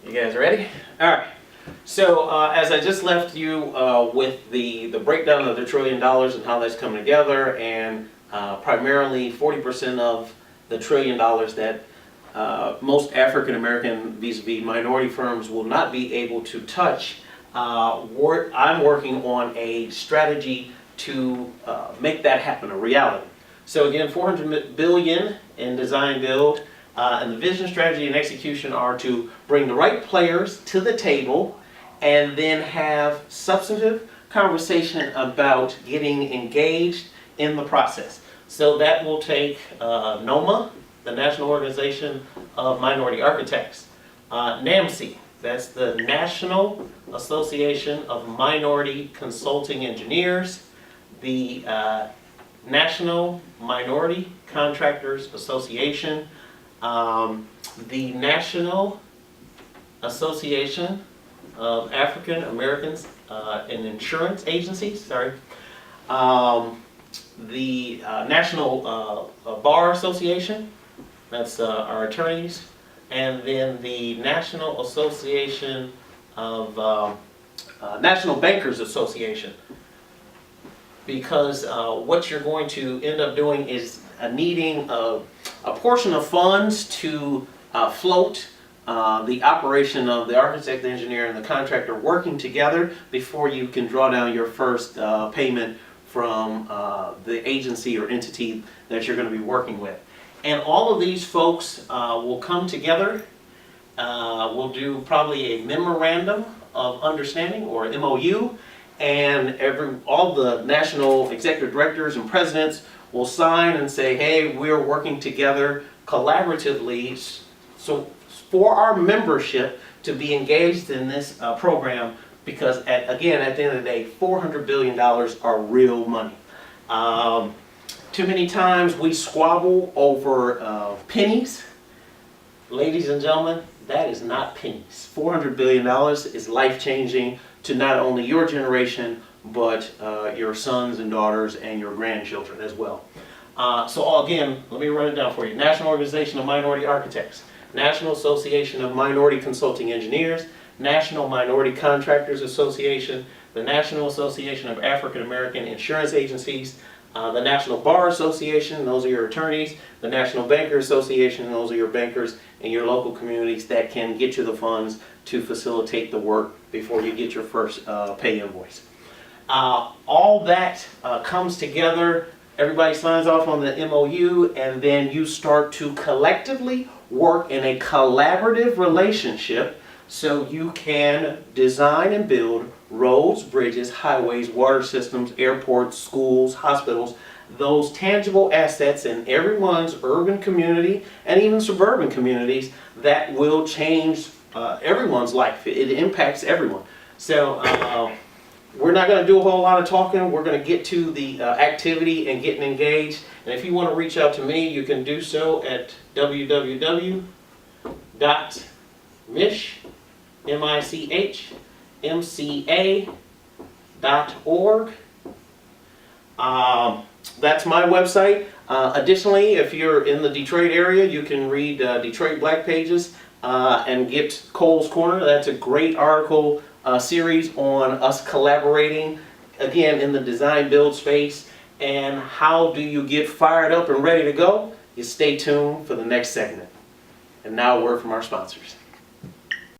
You guys ready? All right. So as I just left you with the breakdown of the $1 trillion and how that's coming together, and primarily 40% of the $1 trillion that most African American vis-a-vis minority firms will not be able to touch, I'm working on a strategy to make that happen a reality. So again, $400 billion in design build. And the vision, strategy, and execution are to bring the right players to the table and then have substantive conversation about getting engaged in the process. So that will take NOMA, the National Organization of Minority Architects, NAMC, that's the National Association of Minority Consulting Engineers, the National Minority Contractors Association, the National Association of African Americans in Insurance Agencies, the National Bar Association, that's our attorneys, and then the National Association of National Bankers Association. Because what you're going to end up doing is needing a portion of funds to float the operation of the architect, the engineer, and the contractor working together before you can draw down your first payment from the agency or entity that you're going to be working with. And all of these folks will come together. We'll do probably a memorandum of understanding, or MOU, and all the national executive directors and presidents will sign and say, hey, we're working together collaboratively so for our membership to be engaged in this program, because again, at the end of the day, $400 billion are real money. Too many times we squabble over pennies. Ladies and gentlemen, that is not pennies. $400 billion is life-changing to not only your generation, but your sons and daughters and your grandchildren as well. So again, let me run it down for you. National Organization of Minority Architects, National Association of Minority Consulting Engineers, National Minority Contractors Association, the National Association of African American Insurance Agencies, the National Bar Association, those are your attorneys, the National Banker Association, those are your bankers in your local communities that can get you the funds to facilitate the work before you get your first pay invoice. All that comes together, everybody signs off on the MOU, and then you start to collectively work in a collaborative relationship so you can design and build roads, bridges, highways, water systems, airports, schools, hospitals, those tangible assets in everyone's urban community and even suburban communities that will change everyone's life. It impacts everyone. So we're not going to do a whole lot of talking. We're going to get to the activity and getting engaged. And if you want to reach out to me, you can do so at www.michmca.org. That's my website. Additionally, if you're in the Detroit area, you can read Detroit Black Pages and get Cole's Corner. That's a great article series on us collaborating, again, in the design build space. And how do you get fired up and ready to go? You stay tuned for the next segment. And now a word from our sponsors.